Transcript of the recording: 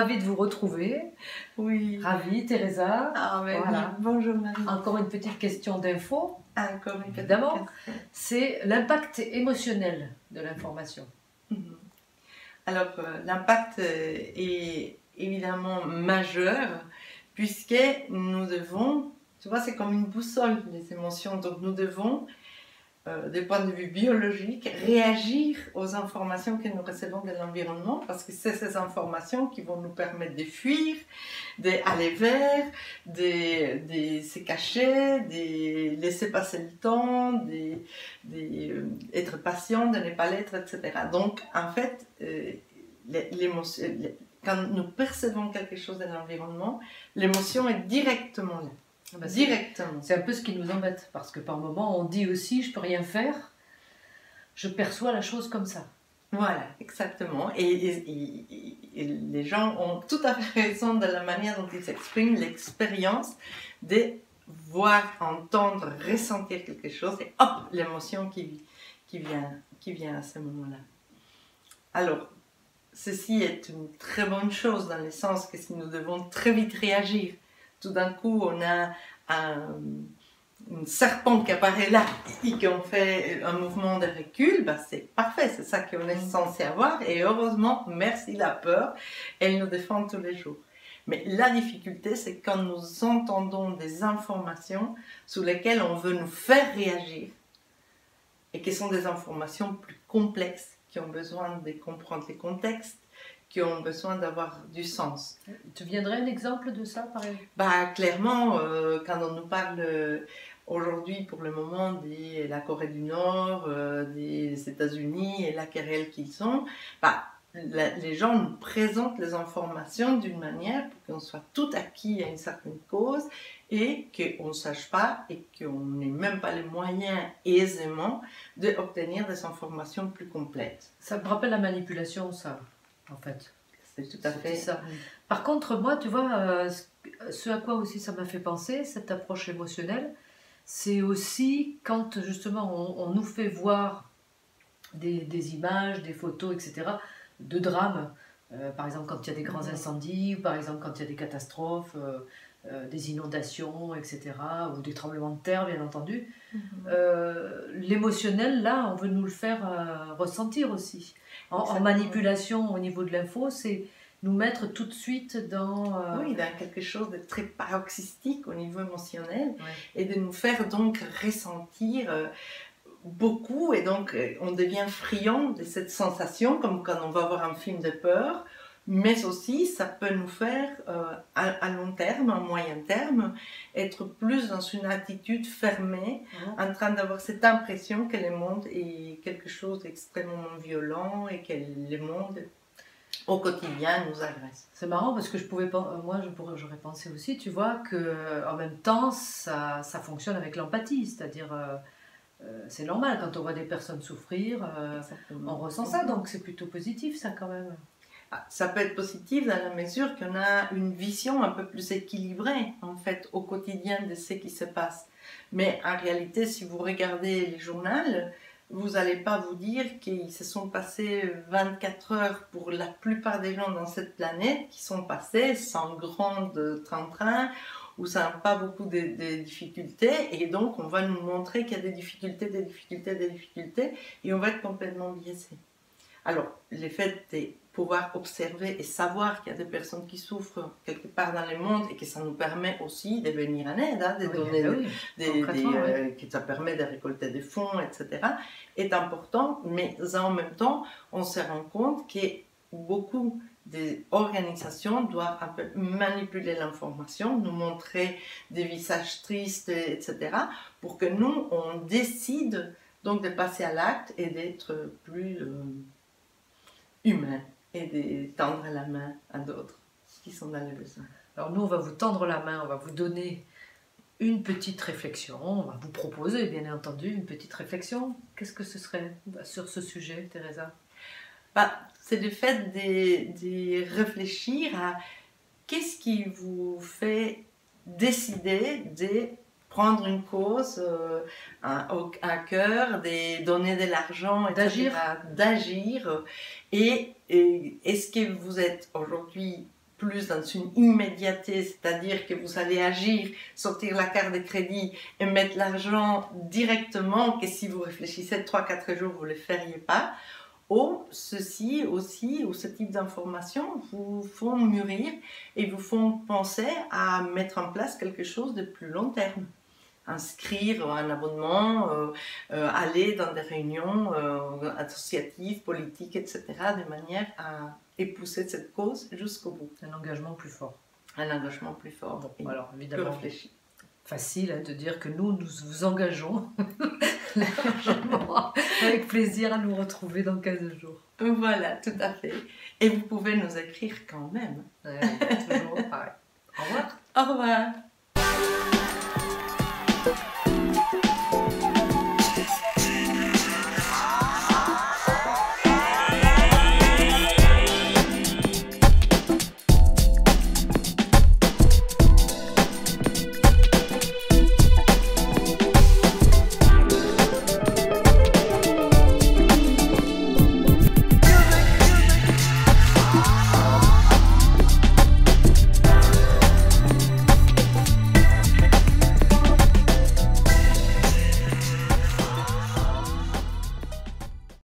ravie de vous retrouver. Oui. Ravie, Teresa. Ah, mais Voilà. oui. Bonjour Marie. Encore une petite question d'info. Encore une petite Évidemment. question. C'est l'impact émotionnel de l'information. Mhm. Alors, l'impact est évidemment majeur puisque nous devons, tu vois, c'est comme une boussole, les émotions. Donc, nous devons, du point de vue biologique, réagir aux informations que nous recevons de l'environnement parce que c'est ces informations qui vont nous permettre de fuir, d'aller vers, de se cacher, de laisser passer le temps, d'être patient, de ne pas l'être, etc. Donc, en fait, quand nous percevons quelque chose de l'environnement, l'émotion est directement là. Bah, Directement. C'est un peu ce qui nous embête, parce que par moment on dit aussi je peux rien faire, je perçois la chose comme ça. Voilà, exactement. Et les gens ont tout à fait raison de la manière dont ils s'expriment, l'expérience de voir, entendre, ressentir quelque chose et hop, l'émotion qui vient à ce moment-là. Alors, ceci est une très bonne chose dans le sens que si nous devons très vite réagir, tout d'un coup on a un serpent qui apparaît là et qu'on fait un mouvement de recul, bah c'est parfait, c'est ça qu'on est censé avoir et heureusement, merci la peur, elle nous défend tous les jours. Mais la difficulté, c'est quand nous entendons des informations sur lesquelles on veut nous faire réagir et qui sont des informations plus complexes, qui ont besoin de comprendre les contextes, qui ont besoin d'avoir du sens. Tu viendrais un exemple de ça, par exemple? Bah, clairement, quand on nous parle aujourd'hui, pour le moment, de la Corée du Nord, des États-Unis et la querelle qu'ils ont, bah, les gens nous présentent les informations d'une manière pour qu'on soit tout acquis à une certaine cause et qu'on ne sache pas et qu'on n'ait même pas les moyens aisément d'obtenir des informations plus complètes. Ça me rappelle la manipulation, ça, en fait. C'est tout à fait ça. Par contre, moi, tu vois, ce à quoi aussi ça m'a fait penser, cette approche émotionnelle, c'est aussi quand justement on nous fait voir des images, des photos, etc., de drames. Par exemple, quand il y a des grands incendies, ou par exemple quand il y a des catastrophes, des inondations, etc., ou des tremblements de terre, bien entendu. L'émotionnel, là, on veut nous le faire ressentir aussi. En manipulation au niveau de l'info, c'est nous mettre tout de suite dans... Oui, dans quelque chose de très paroxystique au niveau émotionnel, Ouais. et de nous faire donc ressentir beaucoup, et donc on devient friand de cette sensation, comme quand on va voir un film de peur, mais aussi ça peut nous faire, à long terme, à moyen terme, être plus dans une attitude fermée, en train d'avoir cette impression que le monde est quelque chose d'extrêmement violent et que le monde au quotidien nous agresse. C'est marrant parce que j'aurais pensé aussi, tu vois, que en même temps ça fonctionne avec l'empathie, c'est-à-dire c'est normal quand on voit des personnes souffrir, on ressent ça, donc c'est plutôt positif ça quand même. Ça peut être positif dans la mesure qu'on a une vision un peu plus équilibrée en fait au quotidien de ce qui se passe. Mais en réalité, si vous regardez les journaux, vous n'allez pas vous dire qu'ils se sont passés 24 heures pour la plupart des gens dans cette planète qui sont passés sans grande train-train ou sans pas beaucoup de difficultés, et donc on va nous montrer qu'il y a des difficultés, et on va être complètement biaisé. Alors, le fait de pouvoir observer et savoir qu'il y a des personnes qui souffrent quelque part dans le monde et que ça nous permet aussi de venir en aide, de donner que ça permet de récolter des fonds, etc., est important, mais en même temps, on se rend compte que beaucoup d'organisations doivent un peu manipuler l'information, nous montrer des visages tristes, etc., pour que nous, on décide donc de passer à l'acte et d'être plus humain et de tendre la main à d'autres qui sont dans le besoin. Alors nous, on va vous tendre la main, on va vous donner une petite réflexion, on va vous proposer, bien entendu, une petite réflexion. Qu'est-ce que ce serait sur ce sujet, Teresa? C'est le fait de réfléchir à qu'est-ce qui vous fait décider de prendre une cause à cœur, de donner de l'argent, d'agir. Et est-ce que vous êtes aujourd'hui plus dans une immédiateté, c'est-à-dire que vous allez agir, sortir la carte de crédit et mettre l'argent directement, que si vous réfléchissez 3-4 jours, vous ne le feriez pas. Ou ceci aussi, ou ce type d'informations vous font mûrir et vous font penser à mettre en place quelque chose de plus long terme. Inscrire un abonnement, aller dans des réunions associatives, politiques, etc., de manière à épouser cette cause jusqu'au bout. Un engagement plus fort. Un engagement plus fort. Bon, alors, évidemment, plus réfléchi. Facile de dire que nous vous engageons largement, avec plaisir à nous retrouver dans 15 jours. Voilà, tout à fait. Et vous pouvez nous écrire quand même. Ouais, toujours pareil. Au revoir. Au revoir.